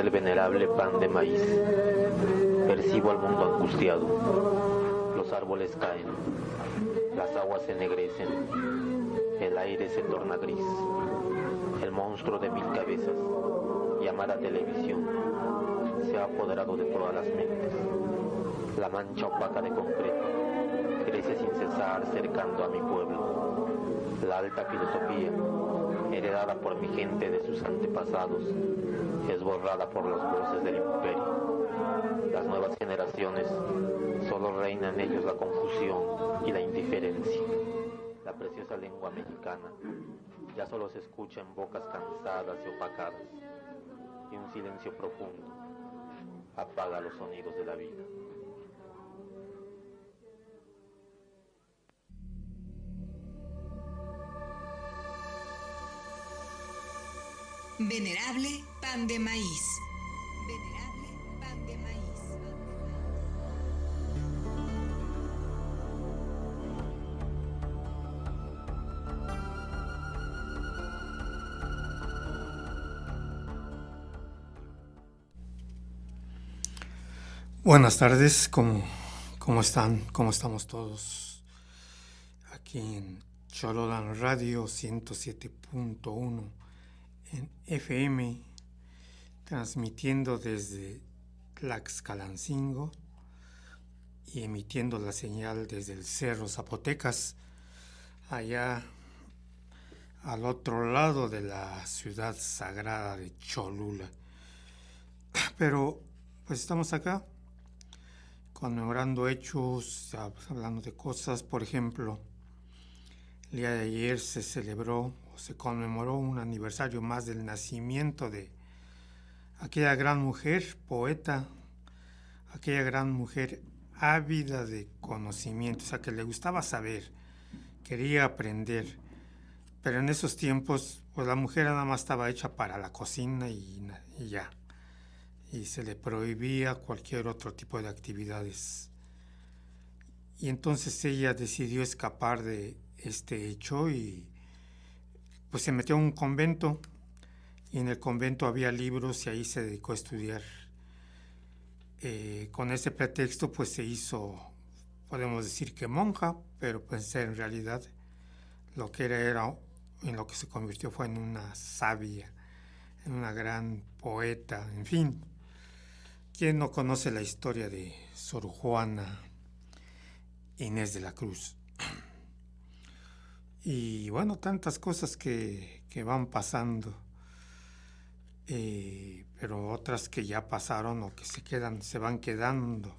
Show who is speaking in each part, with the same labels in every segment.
Speaker 1: el venerable pan de maíz. Percibo al mundo angustiado. Los árboles caen, las aguas se ennegrecen, el aire se torna gris. El monstruo de 1000 cabezas, llamada televisión, se ha apoderado de todas las mentes. La mancha opaca de concreto crece sin cesar cercando a mi pueblo. La alta filosofía, heredada por mi gente de sus antepasados, es borrada por las voces del imperio. Las nuevas generaciones solo reina en ellos la confusión y la indiferencia. La preciosa lengua mexicana ya solo se escucha en bocas cansadas y opacadas, y un silencio profundo apaga los sonidos de la vida.
Speaker 2: Venerable pan de maíz. Venerable pan de maíz.
Speaker 3: Buenas tardes, ¿cómo están? ¿Cómo estamos todos? Aquí en Chololan Radio 107.1 en FM, transmitiendo desde Tlaxcalancingo y emitiendo la señal desde el Cerro Zapotecas, allá al otro lado de la ciudad sagrada de Cholula. Pero pues estamos acá conmemorando hechos, hablando de cosas. Por ejemplo, el día de ayer se celebró o se conmemoró un aniversario más del nacimiento de aquella gran mujer, poeta, aquella gran mujer ávida de conocimiento, o sea, que le gustaba saber, quería aprender. Pero en esos tiempos, pues la mujer nada más estaba hecha para la cocina y ya. Y se le prohibía cualquier otro tipo de actividades. Y entonces ella decidió escapar de este hecho y pues se metió a un convento, y en el convento había libros y ahí se dedicó a estudiar. Con ese pretexto pues se hizo, podemos decir que monja, pero pues en realidad lo que era en lo que se convirtió fue en una sabia, en una gran poeta, en fin. ¿Quién no conoce la historia de Sor Juana Inés de la Cruz? Y bueno, tantas cosas que van pasando, pero otras que ya pasaron o que se van quedando,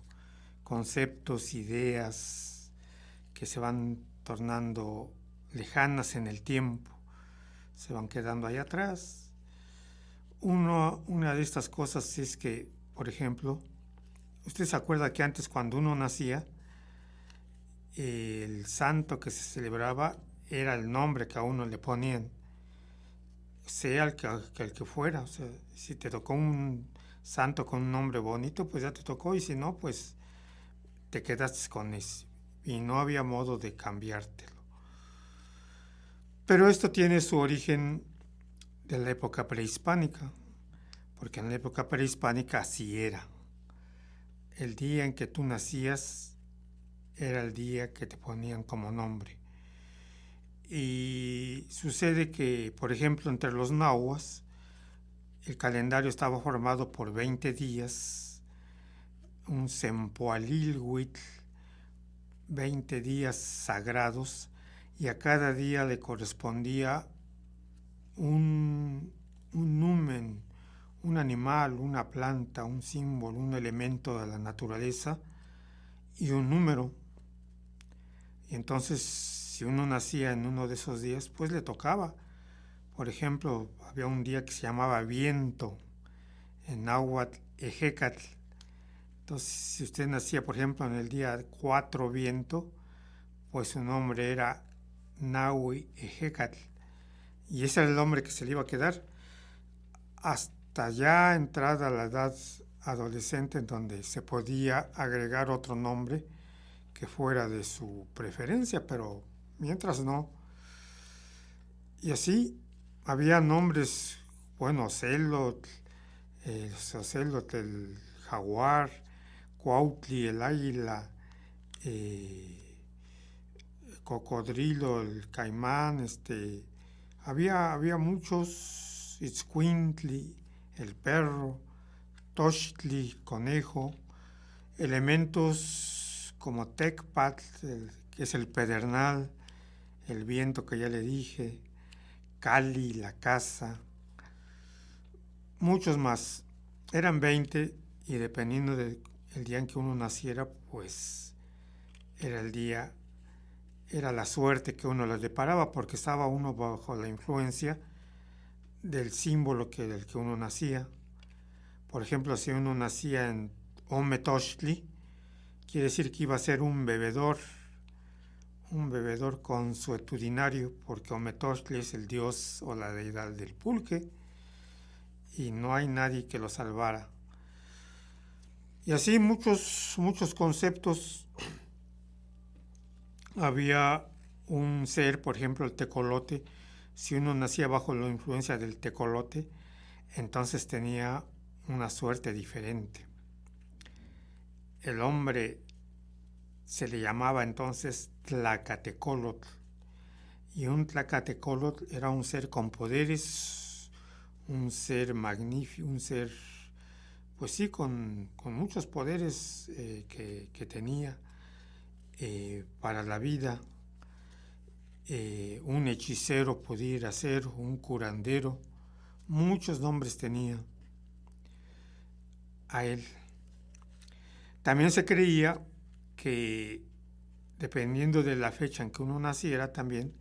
Speaker 3: conceptos, ideas que se van tornando lejanas en el tiempo, se van quedando ahí atrás. Una de estas cosas es que, por ejemplo, usted se acuerda que antes cuando uno nacía, el santo que se celebraba era el nombre que a uno le ponían, sea el que fuera. O sea, si te tocó un santo con un nombre bonito, pues ya te tocó, y si no, pues te quedaste con ese, y no había modo de cambiártelo. Pero esto tiene su origen de la época prehispánica, porque en la época prehispánica así era. El día en que tú nacías era el día que te ponían como nombre. Y sucede que, por ejemplo, entre los nahuas, el calendario estaba formado por 20 días, un Sempoalilhuitl, 20 días sagrados, y a cada día le correspondía un numen, un animal, una planta, un símbolo, un elemento de la naturaleza y un número. Y entonces, si uno nacía en uno de esos días, pues le tocaba. Por ejemplo, había un día que se llamaba viento, en náhuatl ejecatl. Entonces, si usted nacía, por ejemplo, en el día 4 viento, pues su nombre era Nahui ejecatl. Y ese era el nombre que se le iba a quedar hasta ya entrada la edad adolescente, en donde se podía agregar otro nombre que fuera de su preferencia, pero mientras no. Y así había nombres, bueno, Celotl, Xocelotl, el jaguar, Cuautli, el águila, cocodrilo, el caimán, había muchos, Itzcuintli, el perro, Tochtli, conejo, elementos como Tecpatl, que es el pedernal, el viento que ya le dije, Cali, la casa, muchos más. Eran 20 y dependiendo del día en que uno naciera, pues era el día, era la suerte que uno les deparaba, porque estaba uno bajo la influencia del símbolo del que uno nacía. Por ejemplo, si uno nacía en Ometochtli, quiere decir que iba a ser un bebedor consuetudinario, porque Ometochtli es el dios o la deidad del pulque, y no hay nadie que lo salvara. Y así muchos conceptos. Había un ser, por ejemplo, el tecolote. Si uno nacía bajo la influencia del tecolote, entonces tenía una suerte diferente. El hombre se le llamaba entonces Tlacatecolotl, y un Tlacatecolotl era un ser con poderes, un ser magnífico, un ser, pues sí, con muchos poderes que tenía para la vida. Un hechicero pudiera ser, un curandero, muchos nombres tenía a él. También se creía que, dependiendo de la fecha en que uno naciera, también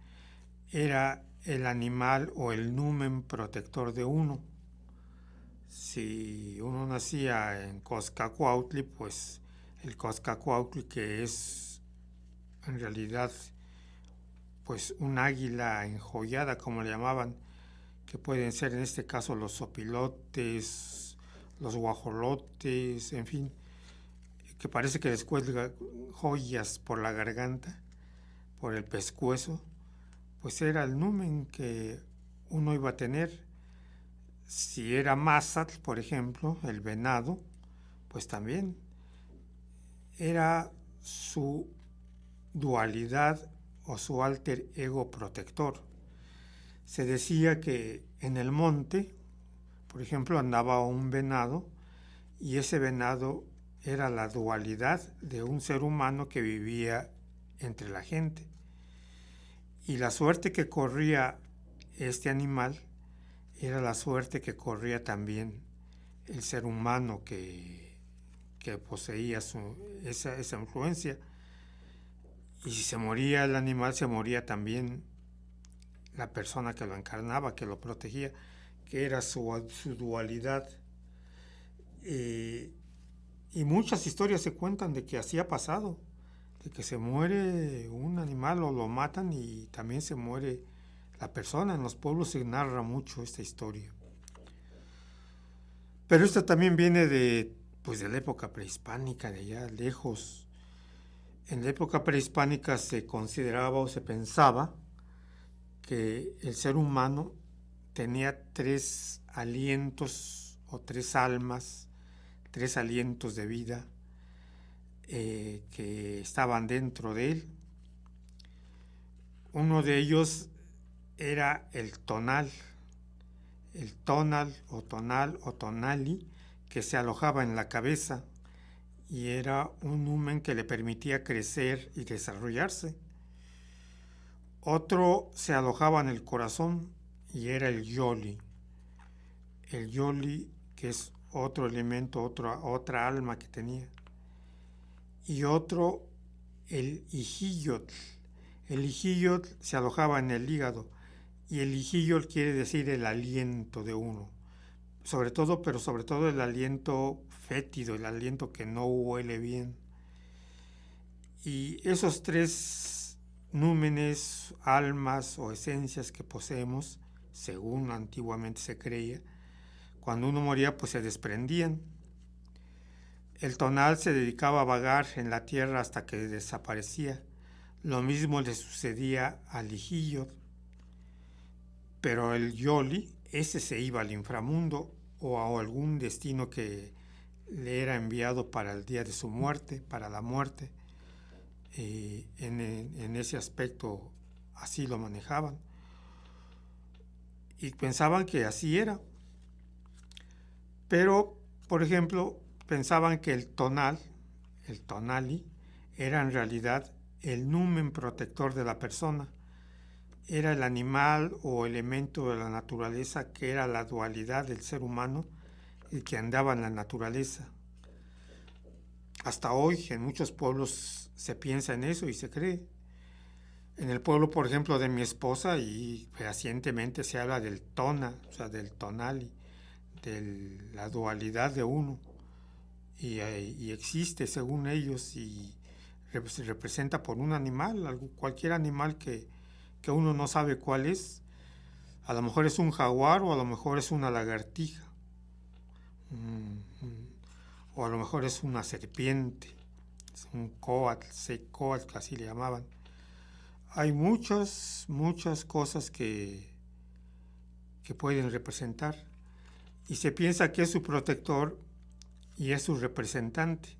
Speaker 3: era el animal o el numen protector de uno. Si uno nacía en Coscacuautli, pues el Coscacuautli, que es en realidad pues un águila enjollada, como le llamaban, que pueden ser en este caso los sopilotes, los guajolotes, en fin, que parece que les cuelga joyas por la garganta, por el pescuezo, pues era el numen que uno iba a tener. Si era Mazatl, por ejemplo, el venado, pues también era su dualidad o su alter ego protector. Se decía que en el monte, por ejemplo, andaba un venado, y ese venado era la dualidad de un ser humano que vivía entre la gente. Y la suerte que corría este animal era la suerte que corría también el ser humano que poseía esa influencia. Y si se moría el animal, se moría también la persona que lo encarnaba, que lo protegía, que era su dualidad. Y muchas historias se cuentan de que así ha pasado, de que se muere un animal o lo matan y también se muere la persona. En los pueblos se narra mucho esta historia. Pero esta también viene de la época prehispánica, de allá lejos. En la época prehispánica se consideraba o se pensaba que el ser humano tenía 3 alientos o 3 almas, 3 alientos de vida que estaban dentro de él. Uno de ellos era el tonal o tonali, que se alojaba en la cabeza y era un numen que le permitía crecer y desarrollarse. Otro se alojaba en el corazón y era el yoli. El yoli, que es otro elemento, otra alma que tenía. Y otro, el ijiyotl. El ijiyotl se alojaba en el hígado, y el ijiyotl quiere decir el aliento de uno. Sobre todo el aliento fétido, el aliento que no huele bien. Y esos 3 númenes, almas o esencias que poseemos, según antiguamente se creía, cuando uno moría pues se desprendían. El tonal se dedicaba a vagar en la tierra hasta que desaparecía. Lo mismo le sucedía al ijiyotl. Pero el yoli, ese se iba al inframundo o a algún destino que le era enviado para el día de su muerte, para la muerte. En ese aspecto así lo manejaban y pensaban que así era. Pero, por ejemplo, pensaban que el tonali, era en realidad el numen protector de la persona. Era el animal o elemento de la naturaleza que era la dualidad del ser humano y que andaba en la naturaleza. Hasta hoy en muchos pueblos se piensa en eso y se cree. En el pueblo, por ejemplo, de mi esposa, y fehacientemente se habla del tona, o sea, del tonali, de la dualidad de uno. Y existe, según ellos, y se representa por un animal, cualquier animal que uno no sabe cuál es. A lo mejor es un jaguar o a lo mejor es una lagartija. O a lo mejor es una serpiente, es un coatl, que así le llamaban. Hay muchas cosas que pueden representar. Y se piensa que es su protector y es su representante.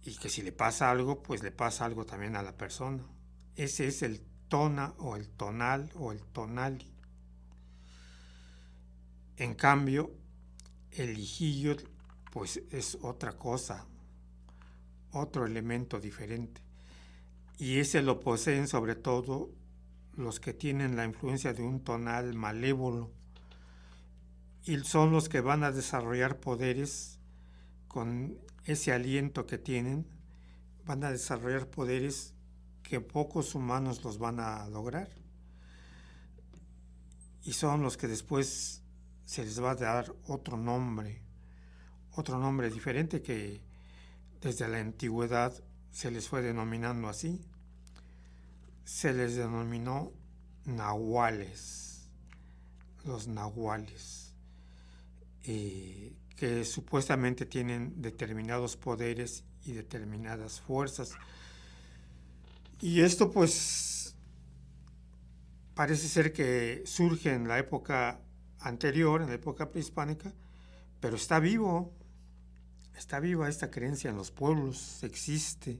Speaker 3: Y que si le pasa algo, pues le pasa algo también a la persona. Ese es el tona o el tonal o el tonali. En cambio, el hijillo, pues es otra cosa, otro elemento diferente. Y ese lo poseen sobre todo los que tienen la influencia de un tonal malévolo. Y son los que van a desarrollar poderes con ese aliento que tienen. Van a desarrollar poderes que pocos humanos los van a lograr. Y son los que después se les va a dar otro nombre diferente que desde la antigüedad se les fue denominando así. Se les denominó nahuales, los nahuales, que supuestamente tienen determinados poderes y determinadas fuerzas. Y esto pues parece ser que surge en la época anterior, en la época prehispánica, pero está viva esta creencia en los pueblos, existe,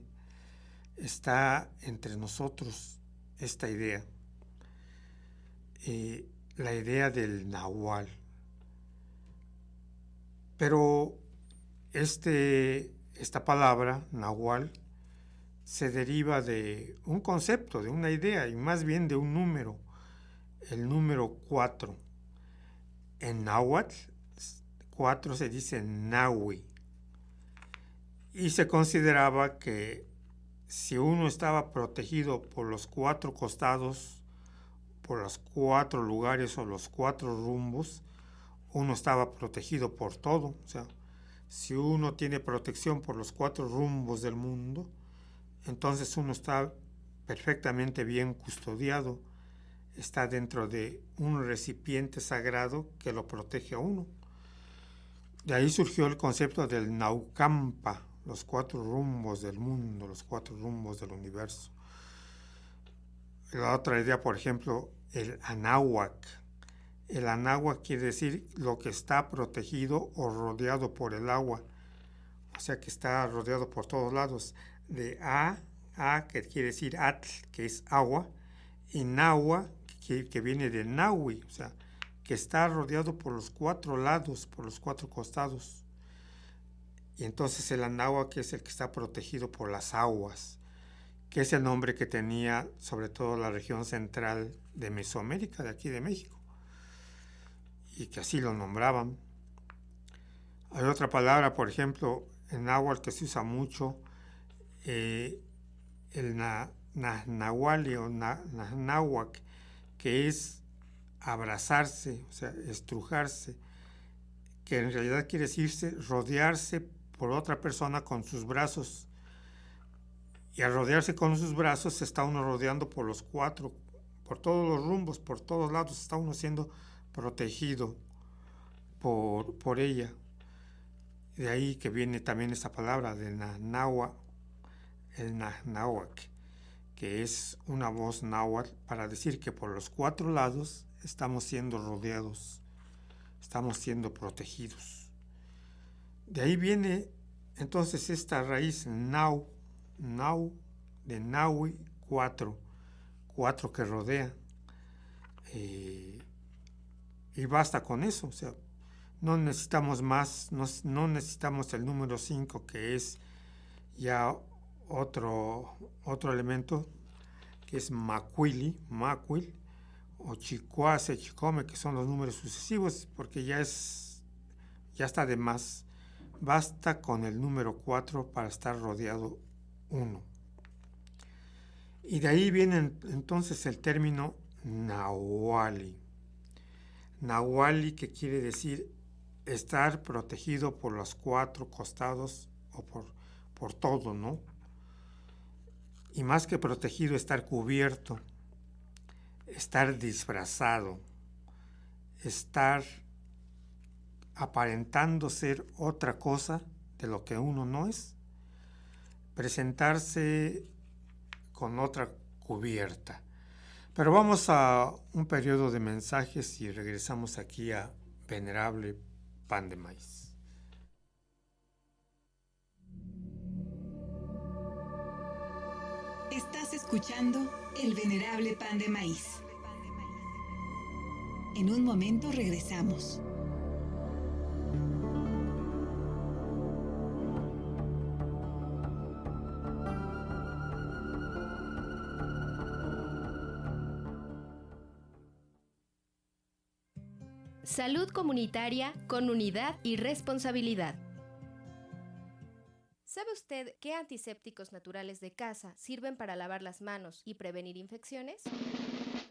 Speaker 3: está entre nosotros esta idea, la idea del nahual. Pero esta palabra, nahual, se deriva de un concepto, de una idea y más bien de un número, el número 4. En náhuatl, 4 se dice nahui. Y se consideraba que si uno estaba protegido por los 4 costados, por los 4 lugares o los 4 rumbos, uno estaba protegido por todo. O sea, si uno tiene protección por los 4 rumbos del mundo, entonces uno está perfectamente bien custodiado, está dentro de un recipiente sagrado que lo protege a uno. De ahí surgió el concepto del Naucampa, los 4 rumbos del mundo, los 4 rumbos del universo. La otra idea, por ejemplo, el Anáhuac. El Anáhuac quiere decir lo que está protegido o rodeado por el agua. O sea, que está rodeado por todos lados. De A, que quiere decir Atl, que es agua, y Nahua, que viene de Nahui, o sea, que está rodeado por los 4 lados, por los 4 costados. Y entonces el Anáhuac es el que está protegido por las aguas, que es el nombre que tenía sobre todo la región central de Mesoamérica, de aquí de México, y que así lo nombraban. Hay otra palabra, por ejemplo, en náhuatl que se usa mucho, el nahuali o náhuac, que es abrazarse, o sea, estrujarse, que en realidad quiere decirse rodearse por otra persona con sus brazos. Y al rodearse con sus brazos se está uno rodeando por los 4, por todos los rumbos, por todos lados, está uno siendo protegido por ella. De ahí que viene también esta palabra de náhuatl, el náhuatl, que es una voz náhuatl para decir que por los 4 lados estamos siendo rodeados estamos siendo protegidos. De ahí viene entonces esta raíz nau de naui, cuatro que rodea. Y basta con eso, o sea, no necesitamos más, no necesitamos el número 5, que es ya otro elemento, que es macuil, o chicuase, chicome, que son los números sucesivos, porque ya está de más. Basta con el número 4 para estar rodeado 1. Y de ahí viene entonces el término nahuali. Nahuali, que quiere decir estar protegido por los 4 costados o por todo, ¿no? Y más que protegido, estar cubierto, estar disfrazado, estar aparentando ser otra cosa de lo que uno no es, presentarse con otra cubierta. Pero vamos a un periodo de mensajes y regresamos aquí a Venerable Pan de Maíz.
Speaker 2: Estás escuchando El Venerable Pan de Maíz. En un momento regresamos.
Speaker 4: Salud comunitaria con unidad y responsabilidad. ¿Sabe usted qué antisépticos naturales de casa sirven para lavar las manos y prevenir infecciones?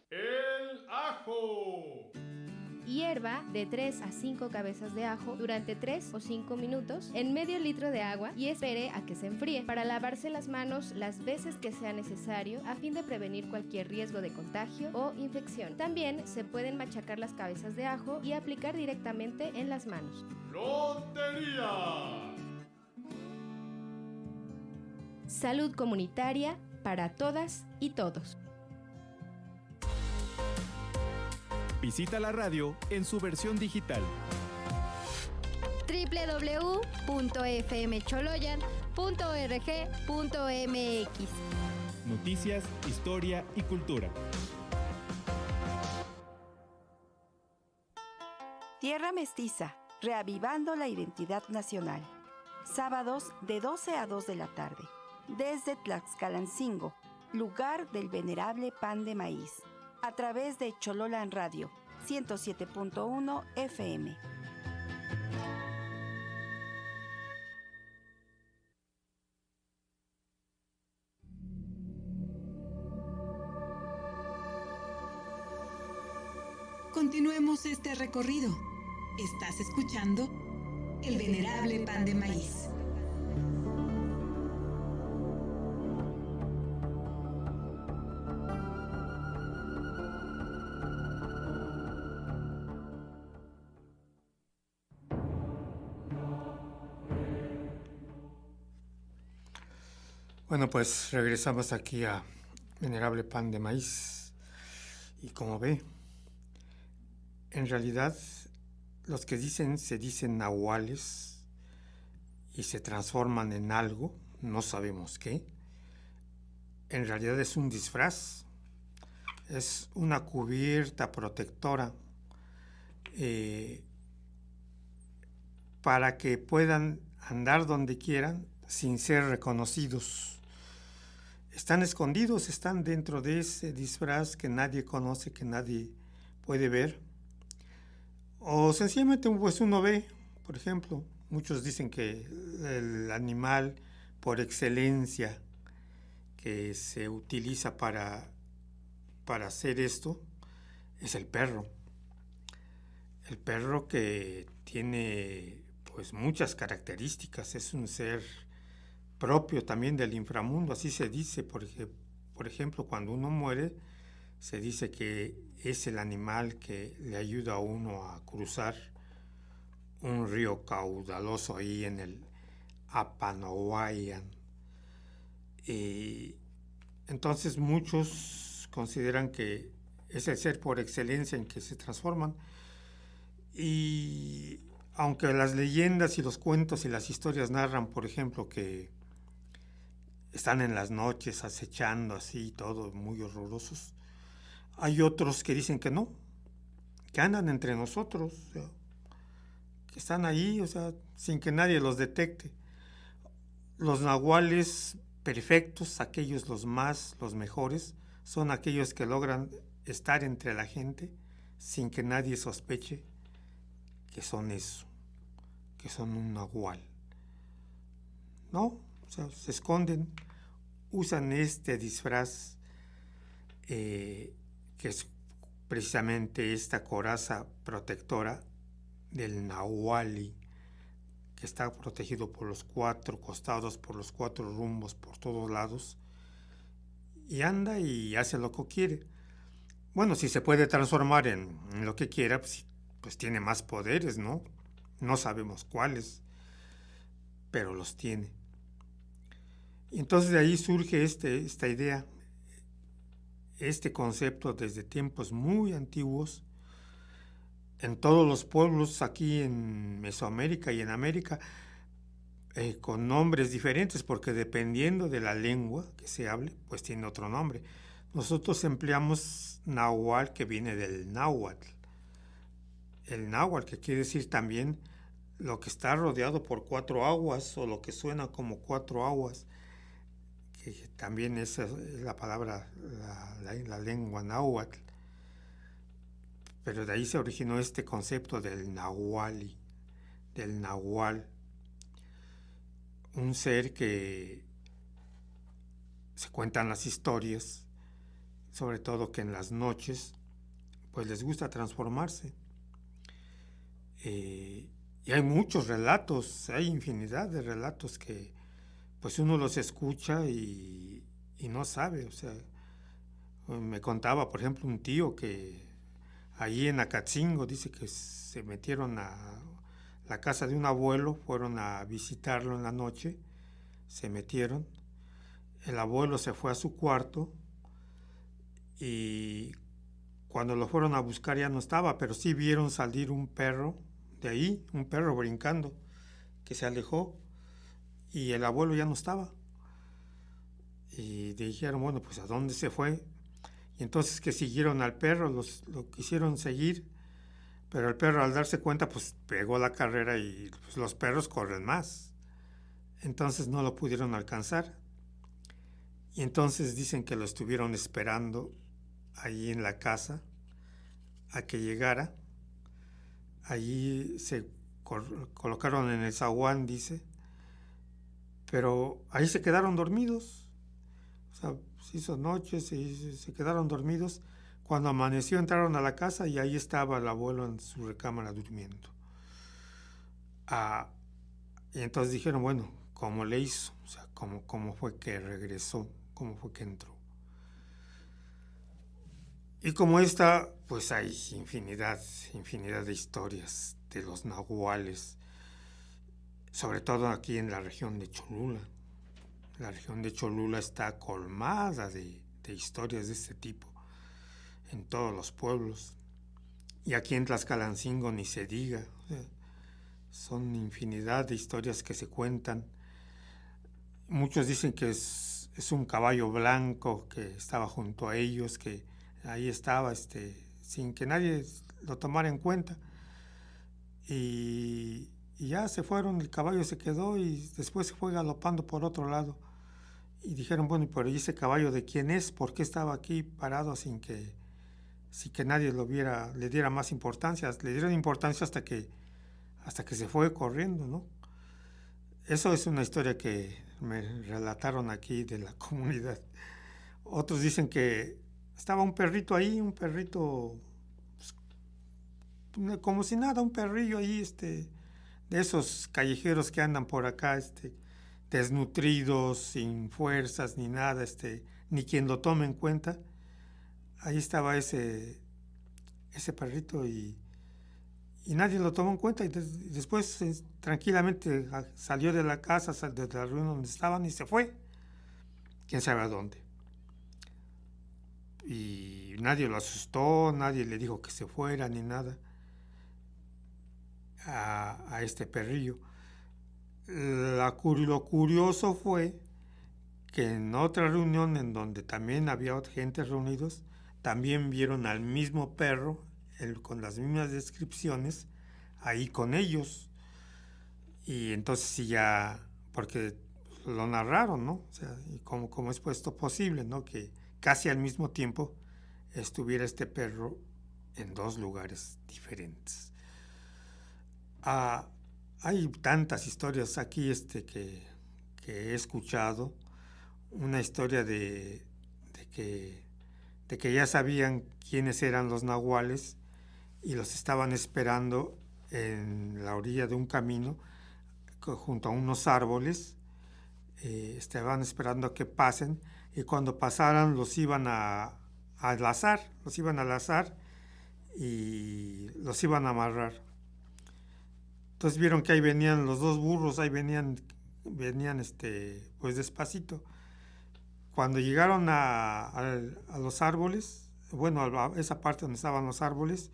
Speaker 5: ¡El ajo!
Speaker 4: Hierva de 3 a 5 cabezas de ajo durante 3 o 5 minutos en medio litro de agua y espere a que se enfríe para lavarse las manos las veces que sea necesario a fin de prevenir cualquier riesgo de contagio o infección. También se pueden machacar las cabezas de ajo y aplicar directamente en las manos.
Speaker 5: ¡Lotería!
Speaker 4: Salud comunitaria para todas y todos.
Speaker 6: Visita la radio en su versión digital.
Speaker 7: www.fmcholoyan.org.mx.
Speaker 6: Noticias, historia y cultura.
Speaker 8: Tierra Mestiza, reavivando la identidad nacional. Sábados de 12 a 2 de la tarde. Desde Tlaxcalancingo, lugar del venerable Pan de Maíz. A través de Chololan Radio, 107.1 FM.
Speaker 2: Continuemos este recorrido. Estás escuchando El Venerable Pan de Maíz.
Speaker 3: Bueno, pues regresamos aquí a Venerable Pan de Maíz. Y como ve, en realidad los que se dicen nahuales y se transforman en algo, no sabemos qué. En realidad es un disfraz, es una cubierta protectora para que puedan andar donde quieran sin ser reconocidos. Están escondidos, están dentro de ese disfraz que nadie conoce, que nadie puede ver. O sencillamente pues uno ve, por ejemplo, muchos dicen que el animal por excelencia que se utiliza para hacer esto es el perro. El perro, que tiene pues muchas características, es un ser propio también del inframundo, así se dice. Por ejemplo, cuando uno muere, se dice que es el animal que le ayuda a uno a cruzar un río caudaloso ahí en el Apanahuayan. Y entonces muchos consideran que es el ser por excelencia en que se transforman. Y aunque las leyendas y los cuentos y las historias narran, por ejemplo, que están en las noches acechando así, todo muy horrorosos, hay otros que dicen que no, que andan entre nosotros, o sea, que están ahí, o sea, sin que nadie los detecte. Los nahuales perfectos, aquellos los mejores, son aquellos que logran estar entre la gente sin que nadie sospeche que son eso, que son un nahual. ¿No? O sea, se esconden, usan este disfraz que es precisamente esta coraza protectora del nahuali, que está protegido por los 4 costados, por los 4 rumbos, por todos lados, y anda y hace lo que quiere. Bueno, si se puede transformar en lo que quiera, pues tiene más poderes, ¿no? No sabemos cuáles, pero los tiene. Y entonces de ahí surge esta idea, este concepto desde tiempos muy antiguos, en todos los pueblos aquí en Mesoamérica y en América, con nombres diferentes, porque dependiendo de la lengua que se hable, pues tiene otro nombre. Nosotros empleamos nahual, que viene del náhuatl. El náhuatl, que quiere decir también lo que está rodeado por 4 aguas, o lo que suena como 4 aguas, que también esa es la palabra, la lengua náhuatl. Pero de ahí se originó este concepto del nahuali, del nahual, un ser que se cuentan las historias, sobre todo que en las noches pues les gusta transformarse. Y hay muchos relatos, hay infinidad de relatos que pues uno los escucha y no sabe. O sea, me contaba, por ejemplo, un tío que allí en Acatzingo dice que se metieron a la casa de un abuelo, fueron a visitarlo en la noche, se metieron, el abuelo se fue a su cuarto y cuando lo fueron a buscar ya no estaba, pero sí vieron salir un perro de ahí, un perro brincando, que se alejó y el abuelo ya no estaba. Y dijeron, bueno, pues ¿a dónde se fue? Y entonces que siguieron al perro, lo quisieron seguir, pero el perro al darse cuenta pues pegó la carrera y pues, los perros corren más. Entonces no lo pudieron alcanzar. Y entonces dicen que lo estuvieron esperando allí en la casa a que llegara. Allí se colocaron en el zaguán, dice, pero ahí se quedaron dormidos. O sea, se hizo noche y se quedaron dormidos. Cuando amaneció entraron a la casa y ahí estaba el abuelo en su recámara durmiendo. Y entonces dijeron, bueno, ¿cómo le hizo? O sea, ¿cómo fue que regresó? ¿Cómo fue que entró? Y como esta, pues hay infinidad de historias de los nahuales, sobre todo aquí en la región de Cholula. La región de Cholula está colmada de historias de este tipo, en todos los pueblos. Y aquí en Tlaxcalancingo ni se diga. O sea, son infinidad de historias que se cuentan. Muchos dicen que es un caballo blanco que estaba junto a ellos, que ahí estaba sin que nadie lo tomara en cuenta. Y ya se fueron, el caballo se quedó y después se fue galopando por otro lado. Y dijeron, bueno, ¿y ese caballo de quién es? ¿Por qué estaba aquí parado sin que nadie lo viera, le diera más importancia? Le dieron importancia hasta que se fue corriendo, ¿no? Eso es una historia que me relataron aquí de la comunidad. Otros dicen que estaba un perrito ahí, un perrito, pues, como si nada, un perrillo ahí, de esos callejeros que andan por acá, desnutridos, sin fuerzas ni nada, ni quien lo tome en cuenta. Ahí estaba ese perrito y nadie lo tomó en cuenta y después tranquilamente salió de la casa, de la ruina donde estaban y se fue. Quién sabe a dónde. Y nadie lo asustó, nadie le dijo que se fuera ni nada. a este perrillo. Lo curioso fue que en otra reunión en donde también había otra gente reunidos, también vieron al mismo perro, con las mismas descripciones, ahí con ellos. Y entonces sí ya, porque lo narraron, ¿no? O sea, y cómo es puesto posible, ¿no? Que casi al mismo tiempo estuviera este perro en dos lugares diferentes. Hay tantas historias aquí que he escuchado. Una historia de que ya sabían quiénes eran los nahuales y los estaban esperando en la orilla de un camino junto a unos árboles. Estaban esperando a que pasen, y cuando pasaran los iban a lazar y los iban a amarrar. Entonces vieron que ahí venían los dos burros, ahí venían pues despacito. Cuando llegaron a los árboles, bueno, a esa parte donde estaban los árboles,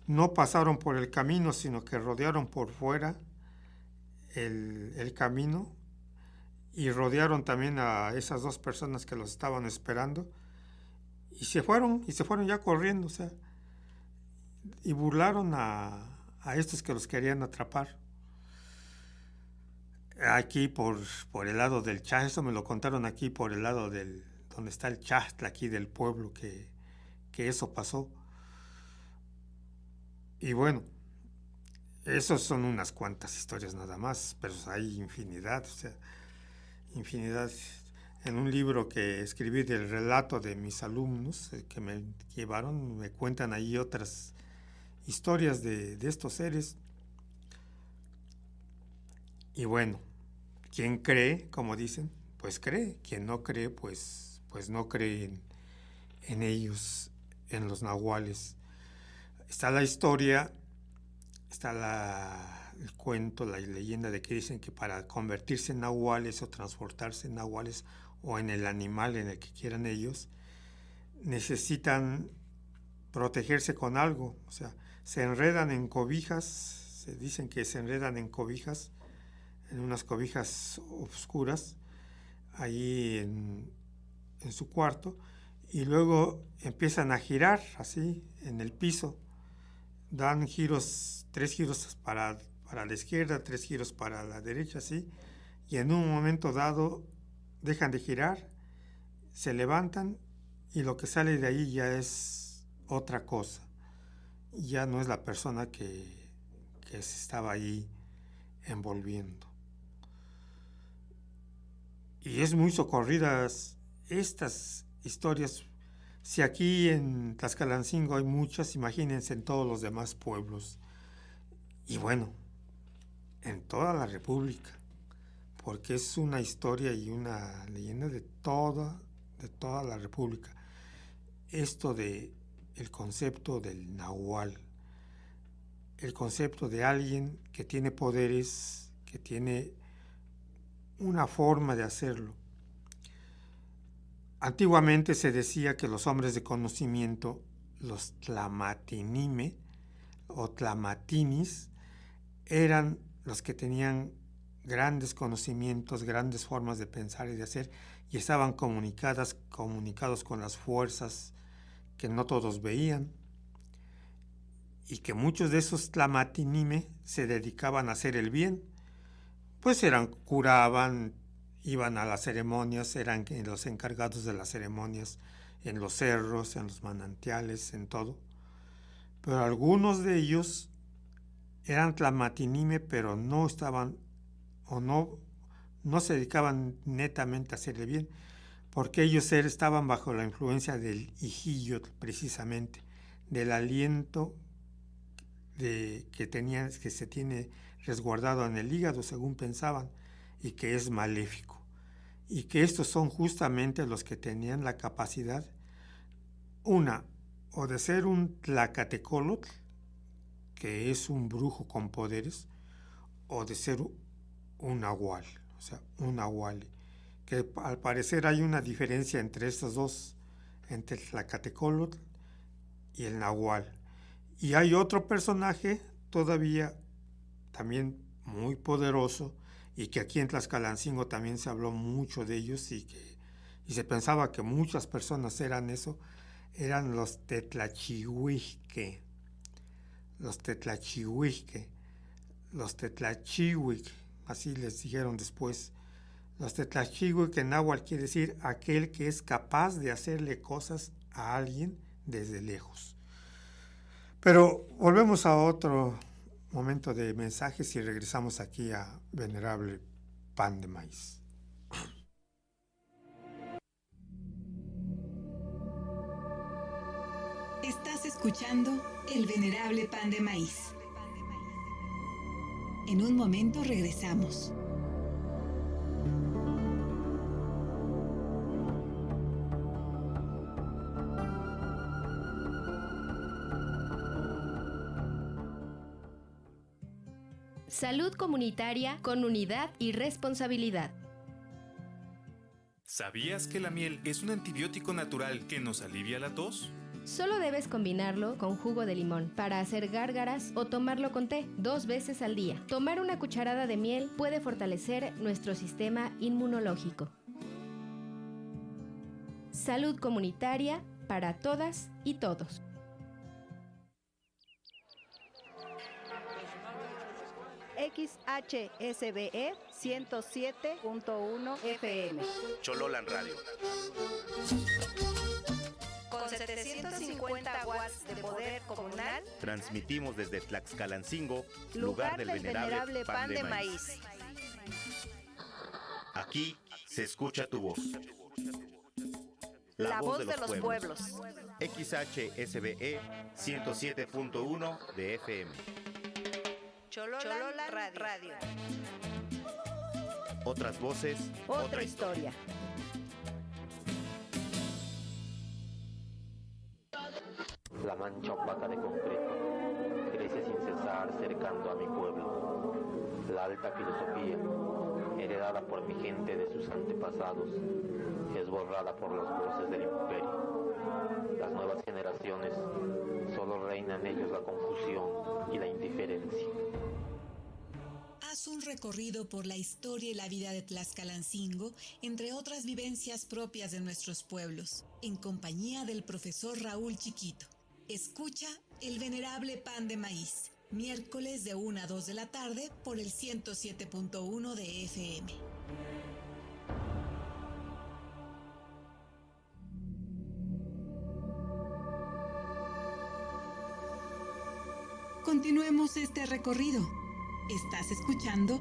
Speaker 3: no pasaron por el camino, sino que rodearon por fuera el camino, y rodearon también a esas dos personas que los estaban esperando, y se fueron ya corriendo, o sea, y burlaron a estos que los querían atrapar. Aquí por el lado del Chaj, eso me lo contaron aquí por el lado donde está el Chajtla aquí del pueblo, que eso pasó. Y bueno, esos son unas cuantas historias nada más, pero hay infinidad, o sea, infinidad. En un libro que escribí del relato de mis alumnos que me llevaron, me cuentan ahí otras historias de estos seres. Y bueno, quien cree, como dicen, pues cree. Quien no cree, pues no cree en ellos, en los nahuales. Está la historia, está el cuento, la leyenda de que dicen que para convertirse en nahuales o transportarse en nahuales o en el animal en el que quieran ellos, necesitan protegerse con algo. O sea, se enredan en cobijas, se dicen que se enredan en cobijas, en unas cobijas oscuras, ahí en su cuarto, y luego empiezan a girar así en el piso. Dan giros, 3 giros para la izquierda, 3 giros para la derecha, así, y en un momento dado dejan de girar, se levantan, y lo que sale de ahí ya es otra cosa. Ya no es la persona que se estaba ahí envolviendo. Y es muy socorridas estas historias. Si aquí en Tlaxcalancingo hay muchas, imagínense en todos los demás pueblos. Y bueno, en toda la República, porque es una historia y una leyenda de toda la República. Esto de el concepto del nahual, el concepto de alguien que tiene poderes, que tiene una forma de hacerlo. Antiguamente se decía que los hombres de conocimiento, los tlamatinime o tlamatinis, eran los que tenían grandes conocimientos, grandes formas de pensar y de hacer, y estaban comunicados con las fuerzas que no todos veían, y que muchos de esos tlamatinime se dedicaban a hacer el bien. Pues curaban, iban a las ceremonias, eran los encargados de las ceremonias en los cerros, en los manantiales, en todo. Pero algunos de ellos eran tlamatinime, pero no estaban o no se dedicaban netamente a hacer el bien, porque ellos estaban bajo la influencia del ijillotl, precisamente, del aliento que se tiene resguardado en el hígado, según pensaban, y que es maléfico. Y que estos son justamente los que tenían la capacidad, o de ser un tlacatecolotl, que es un brujo con poderes, o de ser un nahual, o sea, un nahual, que al parecer hay una diferencia entre estos dos, entre el tlacatecolotl y el nahual. Y hay otro personaje todavía también muy poderoso, y que aquí en Tlaxcalancingo también se habló mucho de ellos, y se pensaba que muchas personas eran eso, eran los Tetlachihuihque. Los Tetlachihuihque, los Tetlachihuic, así les dijeron después. Los Tetlachihuic en náhuatl quiere decir aquel que es capaz de hacerle cosas a alguien desde lejos. Pero volvemos a otro momento de mensajes y regresamos aquí a Venerable Pan de Maíz.
Speaker 2: Estás escuchando El Venerable Pan de Maíz. En un momento regresamos.
Speaker 4: Salud comunitaria con unidad y responsabilidad.
Speaker 6: ¿Sabías que la miel es un antibiótico natural que nos alivia la tos?
Speaker 4: Solo debes combinarlo con jugo de limón para hacer gárgaras o tomarlo con té 2 veces al día. Tomar una cucharada de miel puede fortalecer nuestro sistema inmunológico. Salud comunitaria para todas y todos.
Speaker 8: XHSBE 107.1 FM.
Speaker 7: Chololan Radio.
Speaker 8: Con 750 watts de poder comunal,
Speaker 7: Transmitimos desde Tlaxcalancingo,
Speaker 8: lugar del venerable pan de maíz.
Speaker 7: Aquí se escucha tu voz.
Speaker 8: La voz de los pueblos.
Speaker 7: XHSBE 107.1 de FM.
Speaker 8: Chololan Radio.
Speaker 7: Otras voces,
Speaker 8: Otra historia.
Speaker 1: La mancha opaca de concreto crece sin cesar cercando a mi pueblo. La alta filosofía, heredada por mi gente de sus antepasados, es borrada por las voces del imperio. Las nuevas generaciones solo reina en ellos la confusión y la indiferencia.
Speaker 2: Haz un recorrido por la historia y la vida de Tlaxcalancingo, entre otras vivencias propias de nuestros pueblos, en compañía del profesor Raúl Chiquito. Escucha El Venerable Pan de Maíz, miércoles de 1 a 2 de la tarde por el 107.1 de FM. Continuemos este recorrido. Estás escuchando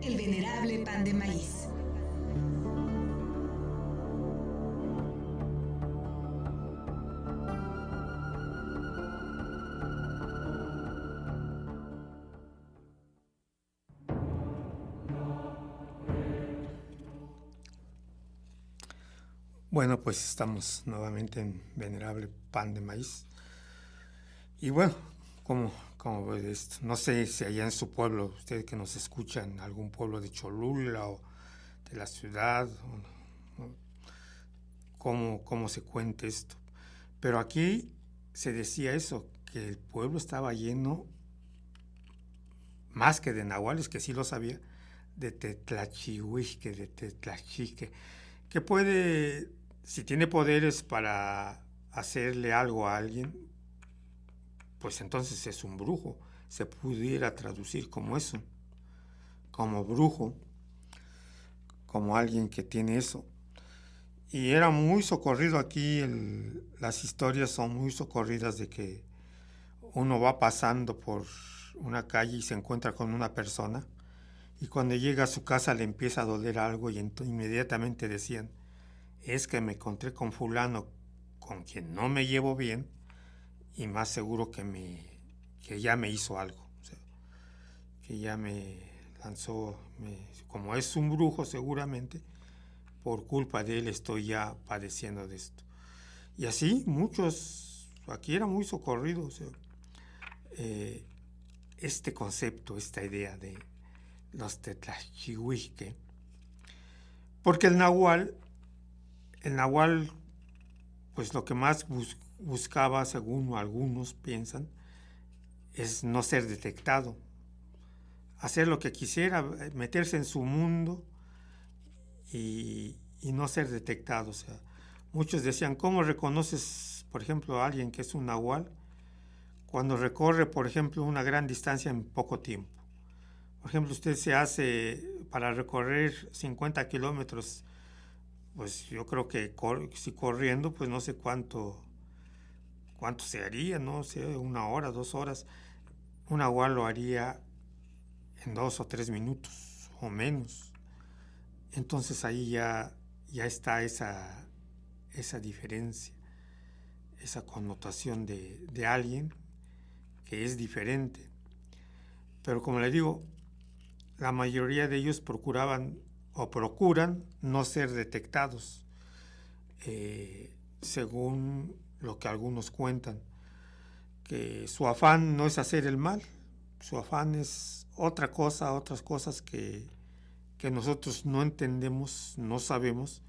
Speaker 2: El Venerable Pan de Maíz.
Speaker 3: Bueno, pues estamos nuevamente en Venerable Pan de Maíz. Y bueno, como ve esto, no sé si allá en su pueblo, ustedes que nos escuchan, algún pueblo de Cholula o de la ciudad, cómo se cuenta esto. Pero aquí se decía eso, que el pueblo estaba lleno, más que de nahuales, que sí lo sabía, de Tetlachihuihque, de Tetlachique, que puede, si tiene poderes para hacerle algo a alguien, pues entonces es un brujo. Se pudiera traducir como eso, como brujo, como alguien que tiene eso. Y era muy socorrido aquí, las historias son muy socorridas de que uno va pasando por una calle y se encuentra con una persona, y cuando llega a su casa le empieza a doler algo y inmediatamente decían, es que me encontré con fulano con quien no me llevo bien, y más seguro que ya me hizo algo, o sea, que ya me lanzó, como es un brujo seguramente, por culpa de él estoy ya padeciendo de esto. Y así muchos, aquí era muy socorrido, o sea, este concepto, esta idea de los Tetlachihuihque, porque el nahual, pues lo que más buscaba, según algunos piensan, es no ser detectado. hacer lo que quisiera, meterse en su mundo y no ser detectado. O sea, muchos decían, ¿cómo reconoces, por ejemplo, a alguien que es un nahual cuando recorre, por ejemplo, una gran distancia en poco tiempo? Por ejemplo, usted se hace para recorrer 50 kilómetros, pues yo creo que si corriendo, pues no sé cuánto se haría, no sé, 1 hora, 2 horas. Un nahual lo haría en 2 o 3 minutos o menos. Entonces ahí ya está esa diferencia, esa connotación de alguien que es diferente. Pero como le digo, la mayoría de ellos procuran no ser detectados, según lo que algunos cuentan, que su afán no es hacer el mal, su afán es otras cosas que nosotros no entendemos, no sabemos,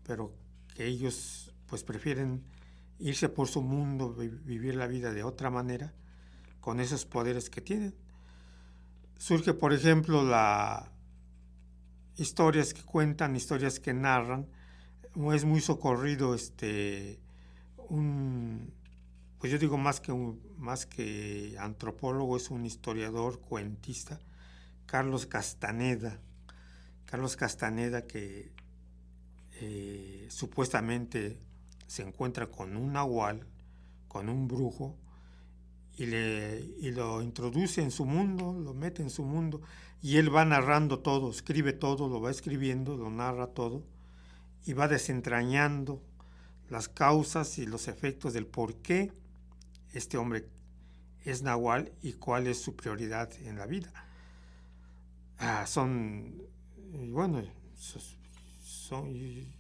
Speaker 3: pero que ellos pues prefieren irse por su mundo, vivir la vida de otra manera, con esos poderes que tienen. Surge, por ejemplo, historias que cuentan, historias que narran. Es muy socorrido pues yo digo más que antropólogo, es un historiador, cuentista, Carlos Castaneda, que supuestamente se encuentra con un nahual, con un brujo, y lo introduce en su mundo, lo mete en su mundo, y él va narrando todo, escribe todo, lo va escribiendo, lo narra todo, y va desentrañando las causas y los efectos del por qué este hombre es nahual y cuál es su prioridad en la vida.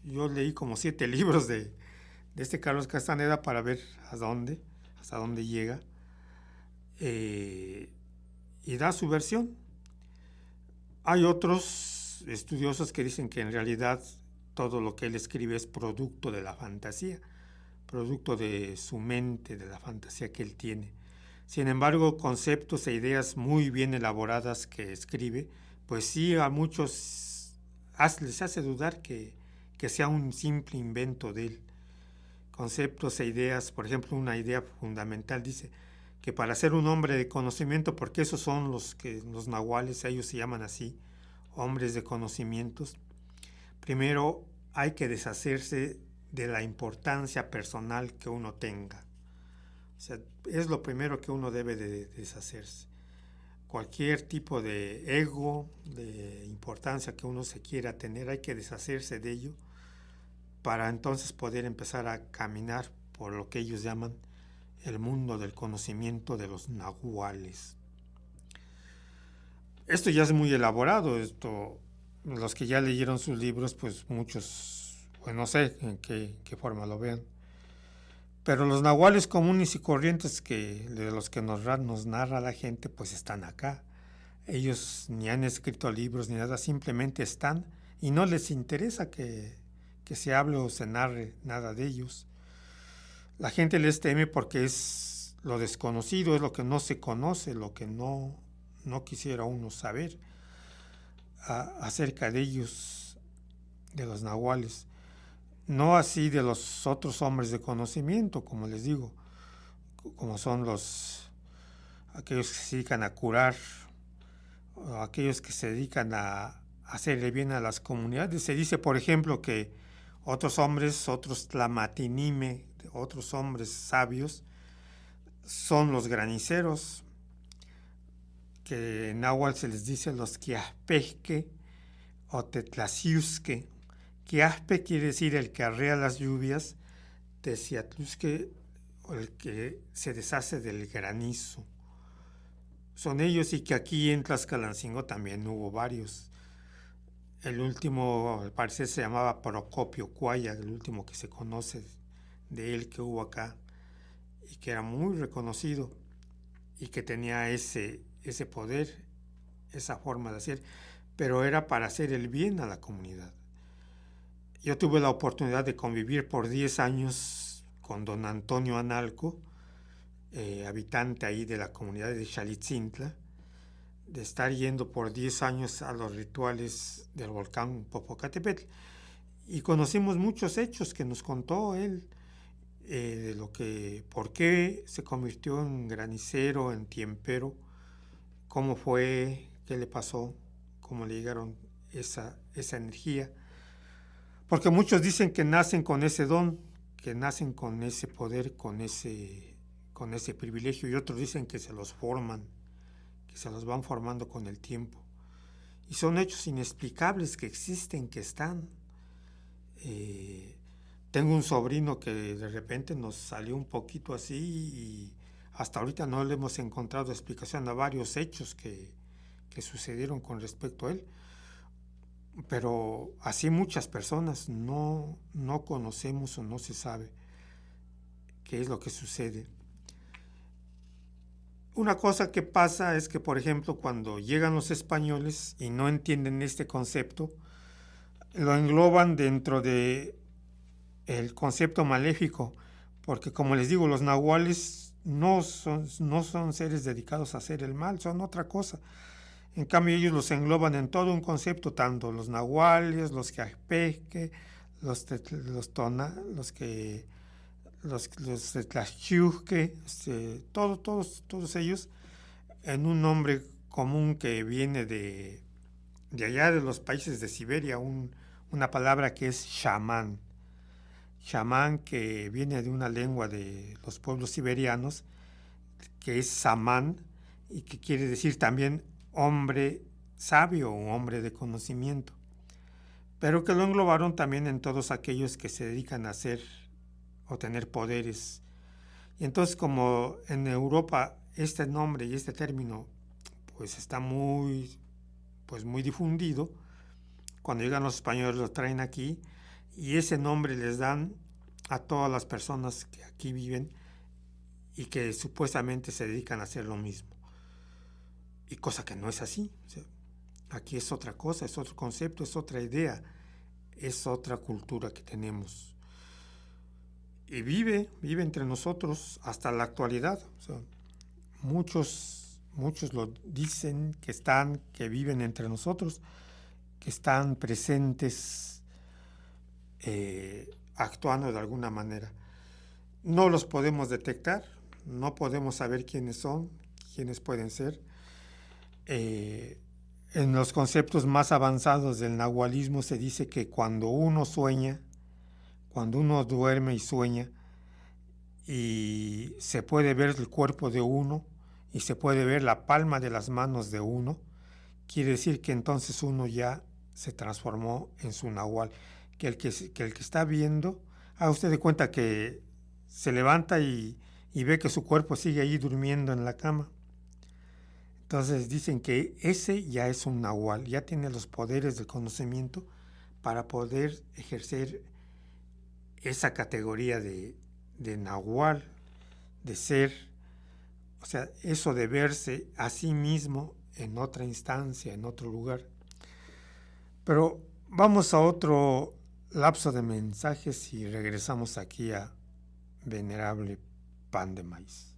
Speaker 3: Yo leí como 7 libros de este Carlos Castaneda para ver hasta dónde llega, y da su versión. Hay otros estudiosos que dicen que en realidad todo lo que él escribe es producto de la fantasía, producto de su mente, de la fantasía que él tiene. Sin embargo, conceptos e ideas muy bien elaboradas que escribe, pues sí, a muchos les hace dudar que sea un simple invento de él. Conceptos e ideas, por ejemplo, una idea fundamental dice que para ser un hombre de conocimiento, porque esos son los nahuales, ellos se llaman así, hombres de conocimientos, primero hay que deshacerse de la importancia personal que uno tenga. O sea, es lo primero que uno debe de deshacerse. Cualquier tipo de ego, de importancia que uno se quiera tener, hay que deshacerse de ello para entonces poder empezar a caminar por lo que ellos llaman el mundo del conocimiento de los nahuales. Esto ya es muy elaborado, los que ya leyeron sus libros, pues muchos, pues no sé en qué forma lo vean. Pero los nahuales comunes y corrientes de los que nos narra la gente, pues están acá. Ellos ni han escrito libros ni nada, simplemente están y no les interesa que se hable o se narre nada de ellos. La gente les teme porque es lo desconocido, es lo que no se conoce, lo que no quisiera uno saber acerca de ellos, de los nahuales. No así de los otros hombres de conocimiento, como les digo, como son aquellos que se dedican a curar, o aquellos que se dedican a hacerle bien a las comunidades. Se dice, por ejemplo, que otros tlamatinime, otros hombres sabios, son los graniceros, que en náhuatl se les dice los quiaspejque o tetlaciusque. Quiaspe quiere decir el que arrea las lluvias, teciatlusque, el que se deshace del granizo. Son ellos, y que aquí en Tlaxcalancingo también hubo varios. El último, al parecer, se llamaba Procopio Cuaya, el último que se conoce de él que hubo acá, y que era muy reconocido y que tenía ese poder, esa forma de hacer, pero era para hacer el bien a la comunidad. Yo tuve la oportunidad de convivir por 10 años con don Antonio Analco, habitante ahí de la comunidad de Xalitzintla, de estar yendo por 10 años a los rituales del volcán Popocatépetl. Y conocimos muchos hechos que nos contó él, de por qué se convirtió en granicero, en tiempero, cómo fue, qué le pasó, cómo le llegaron esa energía. Porque muchos dicen que nacen con ese don, que nacen con ese poder, con ese privilegio, y otros dicen que se los forman, que se los van formando con el tiempo. Y son hechos inexplicables que existen, que están. Tengo un sobrino que de repente nos salió un poquito así y hasta ahorita no le hemos encontrado explicación a varios hechos que sucedieron con respecto a él. Pero así muchas personas no conocemos o no se sabe qué es lo que sucede. Una cosa que pasa es que, por ejemplo, cuando llegan los españoles y no entienden este concepto, lo engloban dentro de el concepto maléfico, porque como les digo, los nahuales no son seres dedicados a hacer el mal, son otra cosa. En cambio, ellos los engloban en todo un concepto, tanto los nahuales, los Quiaxpeque, los Tlaxchiuhque, todos ellos, en un nombre común que viene de allá de los países de Siberia, una palabra que es chamán. Chamán, que viene de una lengua de los pueblos siberianos, que es samán, y que quiere decir también hombre sabio o hombre de conocimiento, pero que lo englobaron también en todos aquellos que se dedican a hacer o tener poderes. Y entonces, como en Europa este nombre y este término pues está muy difundido, cuando llegan los españoles lo traen aquí y ese nombre les dan a todas las personas que aquí viven y que supuestamente se dedican a hacer lo mismo. Y cosa que no es así. O sea, aquí es otra cosa, es otro concepto, es otra idea, es otra cultura que tenemos. Y vive entre nosotros hasta la actualidad. O sea, muchos lo dicen, que viven entre nosotros, que están presentes, actuando de alguna manera. No los podemos detectar, no podemos saber quiénes son, quiénes pueden ser. En los conceptos más avanzados del nahualismo se dice que cuando uno duerme y sueña, y se puede ver el cuerpo de uno y se puede ver la palma de las manos de uno, quiere decir que entonces uno ya se transformó en su nahual, que el que está viendo, haga usted de cuenta que se levanta y ve que su cuerpo sigue ahí durmiendo en la cama. Entonces dicen que ese ya es un nahual, ya tiene los poderes del conocimiento para poder ejercer esa categoría de nahual, de ser, o sea, eso de verse a sí mismo en otra instancia, en otro lugar. Pero vamos a otro lapso de mensajes y regresamos aquí a Venerable Pan de Maíz.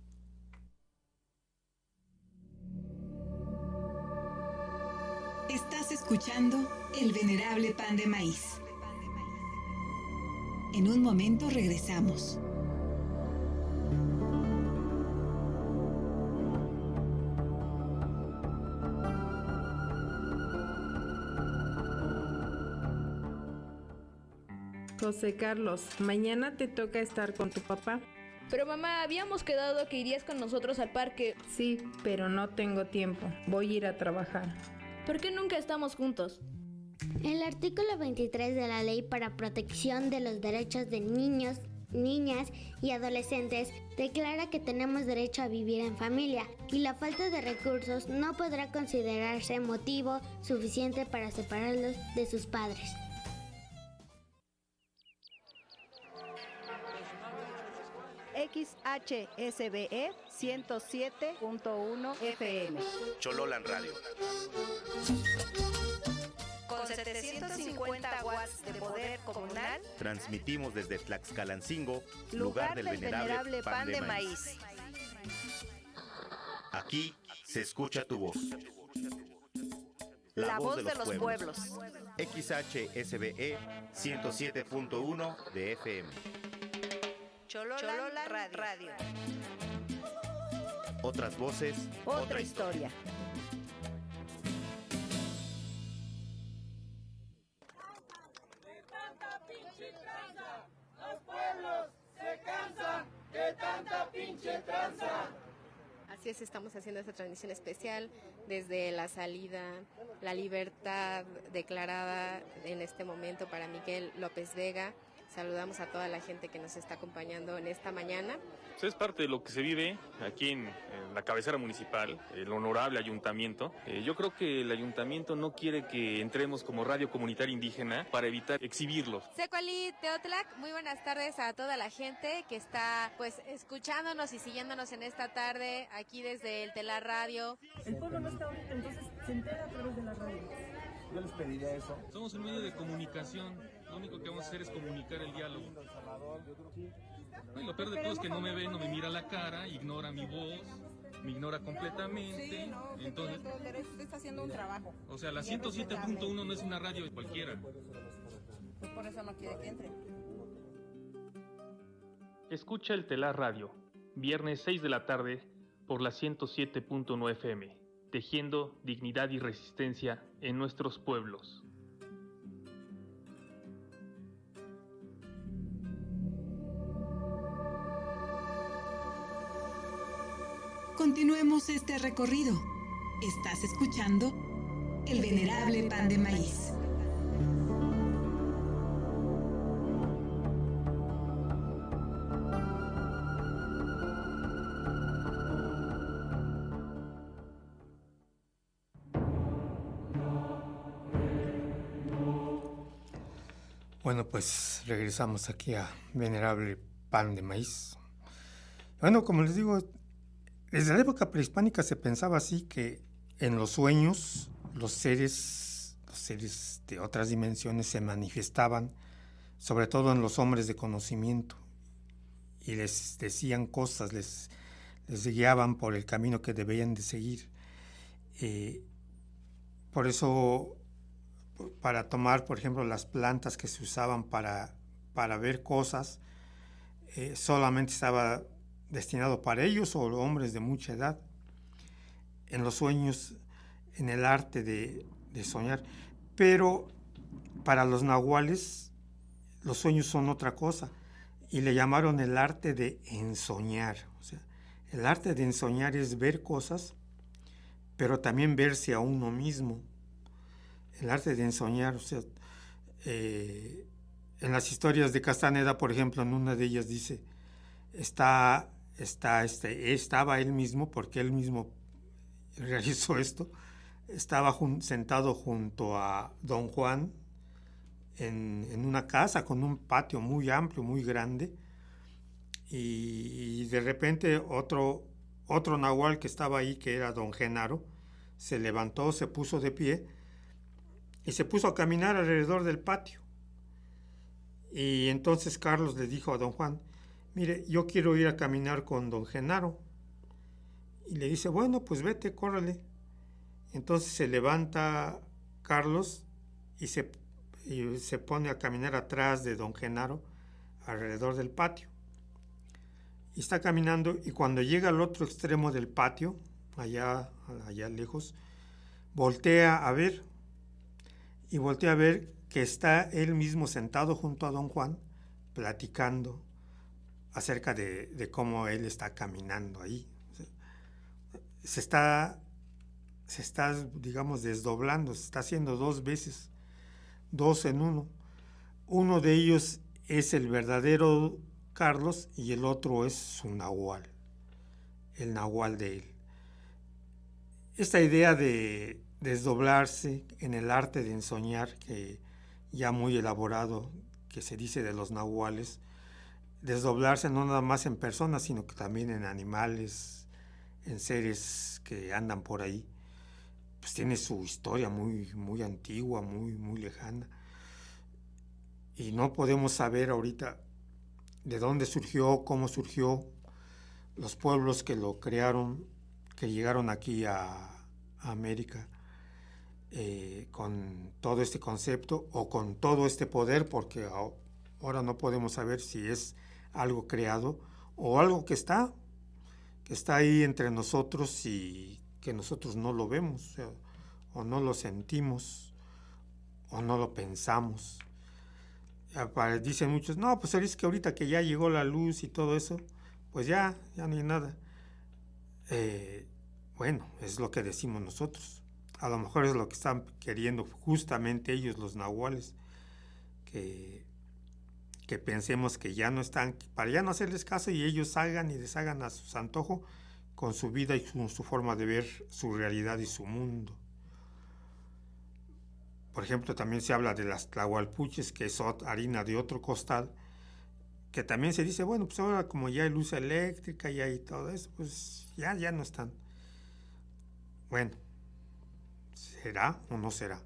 Speaker 2: Estás escuchando El Venerable Pan de Maíz. En un momento regresamos.
Speaker 9: José Carlos, mañana te toca estar con tu papá.
Speaker 10: Pero mamá, habíamos quedado que irías con nosotros al parque.
Speaker 9: Sí, pero no tengo tiempo. Voy a ir a trabajar.
Speaker 10: ¿Por qué nunca estamos juntos?
Speaker 11: El artículo 23 de la Ley para Protección de los Derechos de Niños, Niñas y Adolescentes declara que tenemos derecho a vivir en familia y la falta de recursos no podrá considerarse motivo suficiente para separarlos de sus padres.
Speaker 8: XHSBE 107.1 FM.
Speaker 7: Chololan Radio.
Speaker 8: Con 750 watts de poder comunal,
Speaker 7: transmitimos desde Tlaxcalancingo,
Speaker 8: lugar del venerable pan de maíz.
Speaker 7: Aquí se escucha tu voz. La voz de los pueblos. XHSBE 107.1 de FM.
Speaker 8: Chololan Radio.
Speaker 7: Otras voces,
Speaker 8: Otra historia.
Speaker 5: Los pueblos se cansan de tanta pinche tranza.
Speaker 4: Así es, estamos haciendo esta transmisión especial desde la salida, la libertad declarada en este momento para Miguel López Vega. Saludamos a toda la gente que nos está acompañando en esta mañana.
Speaker 12: Pues es parte de lo que se vive aquí en la cabecera municipal, el honorable ayuntamiento. Yo creo que el ayuntamiento no quiere que entremos como radio comunitaria indígena para evitar exhibirlos.
Speaker 4: Secuali Teotlac, muy buenas tardes a toda la gente que está pues escuchándonos y siguiéndonos en esta tarde aquí desde el Telar Radio.
Speaker 13: El pueblo no está ahorita, entonces se entera a través de la radio.
Speaker 14: Yo les pediría eso.
Speaker 12: Somos un medio de comunicación, lo único que vamos a hacer es comunicar el diálogo. Y lo peor de todo es que no me ve, no me mira la cara, ignora mi voz, me ignora completamente.
Speaker 15: Sí, no, entonces está haciendo un trabajo.
Speaker 12: O sea, la 107.1 no es una radio cualquiera.
Speaker 15: Pues por eso no quiere que entre.
Speaker 12: Escucha el Telar Radio, viernes 6 de la tarde por la 107.9 FM, tejiendo dignidad y resistencia en nuestros pueblos.
Speaker 2: Continuemos este recorrido. Estás escuchando El Venerable Pan de Maíz.
Speaker 3: Bueno, pues regresamos aquí a Venerable Pan de Maíz. Bueno, como les digo, desde la época prehispánica se pensaba así, que en los sueños los seres de otras dimensiones se manifestaban, sobre todo en los hombres de conocimiento, y les decían cosas, les guiaban por el camino que debían de seguir. Por eso, para tomar, por ejemplo, las plantas que se usaban para ver cosas, solamente estaba destinado para ellos o hombres de mucha edad. En los sueños, en el arte de soñar. Pero para los nahuales, los sueños son otra cosa. Y le llamaron el arte de ensoñar. O sea, el arte de ensoñar es ver cosas, pero también verse a uno mismo. El arte de ensoñar, o sea, en las historias de Castaneda, por ejemplo, en una de ellas dice, estaba él mismo, porque él mismo realizó esto, estaba sentado junto a Don Juan en una casa con un patio muy amplio, muy grande, y de repente otro nahual que estaba ahí, que era Don Genaro, se levantó, se puso de pie y se puso a caminar alrededor del patio. Y entonces Carlos le dijo a Don Juan, mire, yo quiero ir a caminar con Don Genaro. Y le dice, bueno, pues vete, córrele. Entonces se levanta Carlos y se pone a caminar atrás de Don Genaro, alrededor del patio. Y está caminando, y cuando llega al otro extremo del patio, allá lejos, voltea a ver que está él mismo sentado junto a Don Juan, platicando acerca de cómo él está caminando ahí. Se está, digamos, desdoblando, se está haciendo dos veces, dos en uno. Uno de ellos es el verdadero Carlos y el otro es su nahual, el nahual de él. Esta idea de desdoblarse en el arte de ensoñar, que ya muy elaborado, que se dice de los nahuales, desdoblarse no nada más en personas, sino que también en animales, en seres que andan por ahí, pues tiene su historia muy, muy antigua, muy, muy lejana. Y no podemos saber ahorita de dónde surgió, cómo surgió, los pueblos que lo crearon, que llegaron aquí a América con todo este concepto o con todo este poder, porque ahora no podemos saber si es algo creado o algo que está ahí entre nosotros y que nosotros no lo vemos, o no lo sentimos, o no lo pensamos. Dicen muchos, no, pues es que ahorita que ya llegó la luz y todo eso, pues ya no hay nada. Bueno, es lo que decimos nosotros. A lo mejor es lo que están queriendo justamente ellos, los nahuales, que pensemos que ya no están, para ya no hacerles caso y ellos hagan y deshagan a su antojo con su vida y con su forma de ver su realidad y su mundo. Por ejemplo, también se habla de las tlahualpuches, que es harina de otro costal, que también se dice, bueno, pues ahora como ya hay luz eléctrica y hay todo eso, pues ya no están. Bueno, ¿será o no será?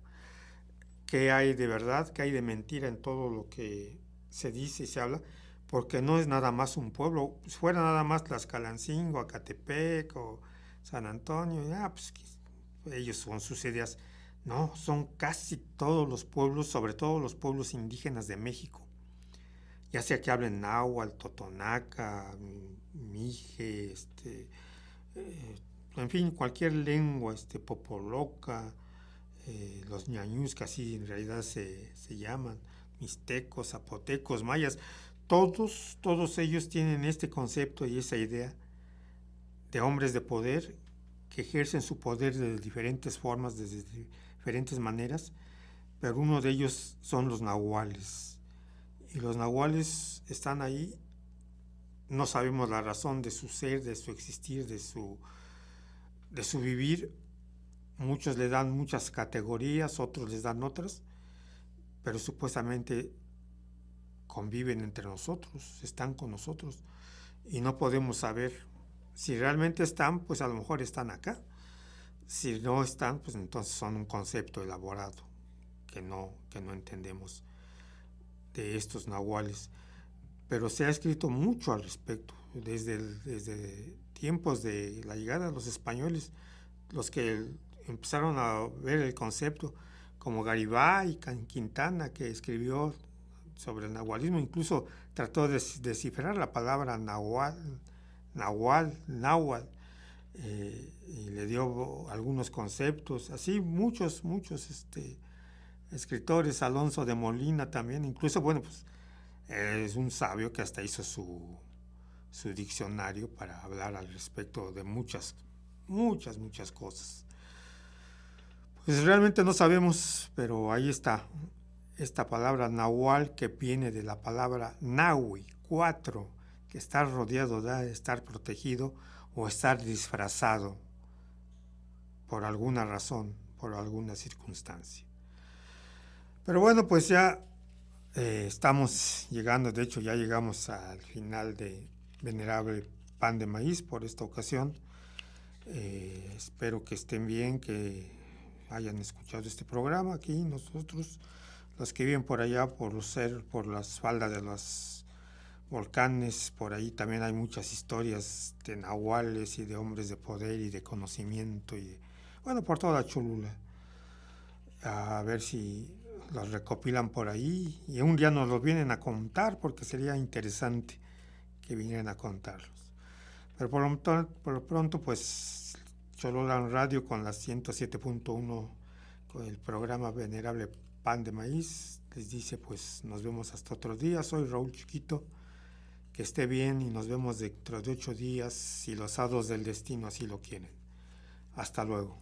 Speaker 3: ¿Qué hay de verdad, qué hay de mentira en todo lo que se dice y se habla? Porque no es nada más un pueblo. Si fuera nada más Tlaxcalancingo, Acatepec o San Antonio, pues ellos son sus ideas. No, son casi todos los pueblos, sobre todo los pueblos indígenas de México. Ya sea que hablen náhuatl, totonaca, mije, en fin, cualquier lengua, popoloca, los ñañús, que así en realidad se llaman, mixtecos, zapotecos, mayas, todos ellos tienen este concepto y esa idea de hombres de poder que ejercen su poder de diferentes formas, desde diferentes maneras, pero uno de ellos son los nahuales. Y los nahuales están ahí, no sabemos la razón de su ser, de su existir, de su vivir. Muchos le dan muchas categorías, otros les dan otras, pero supuestamente conviven entre nosotros, están con nosotros, y no podemos saber si realmente están, pues a lo mejor están acá. Si no están, pues entonces son un concepto elaborado que no entendemos de estos nahuales. Pero se ha escrito mucho al respecto, desde tiempos de la llegada de los españoles, los que empezaron a ver el concepto, como Garibay y Quintana, que escribió sobre el nahualismo, incluso trató de descifrar la palabra náhuatl, y le dio algunos conceptos, así muchos escritores, Alonso de Molina también, incluso, bueno, pues es un sabio que hasta hizo su diccionario para hablar al respecto de muchas cosas. Pues realmente no sabemos, pero ahí está esta palabra nahual, que viene de la palabra nahui, 4, que estar rodeado de estar protegido o estar disfrazado por alguna razón, por alguna circunstancia. Pero bueno, pues ya estamos llegando, de hecho ya llegamos al final de Venerable Pan de Maíz por esta ocasión. Espero que estén bien, que hayan escuchado este programa aquí. Nosotros, los que viven por allá, por las faldas de los volcanes, por ahí también hay muchas historias de nahuales y de hombres de poder y de conocimiento, y bueno, por toda Cholula. A ver si los recopilan por ahí y un día nos los vienen a contar, porque sería interesante que vinieran a contarlos. Pero por lo pronto, pues Cholula Radio con la 107.1, con el programa Venerable Pan de Maíz, les dice pues nos vemos hasta otro día. Soy Raúl Chiquito, que esté bien y nos vemos dentro de 8 días, si los hados del destino así lo quieren. Hasta luego.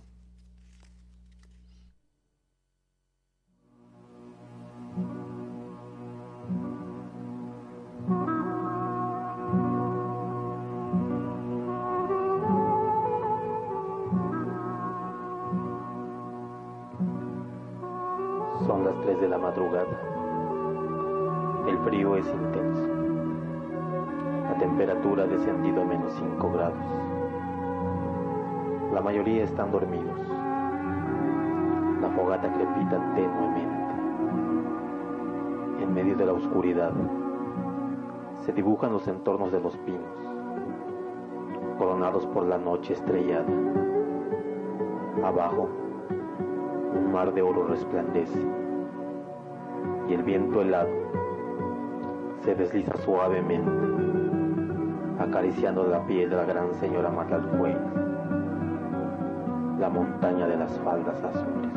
Speaker 1: Son las 3 de la madrugada. El frío es intenso. La temperatura ha descendido a -5 grados. La mayoría están dormidos. La fogata crepita tenuemente. En medio de la oscuridad se dibujan los entornos de los pinos, coronados por la noche estrellada. Abajo, un mar de oro resplandece, y el viento helado se desliza suavemente, acariciando la piel de la gran señora Matalfuegos, la montaña de las faldas azules.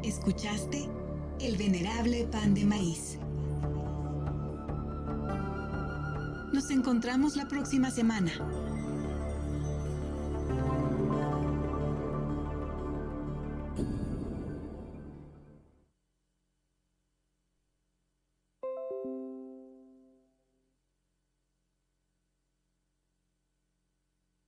Speaker 2: Escuchaste El Venerable Pan de Maíz. Nos encontramos la próxima semana.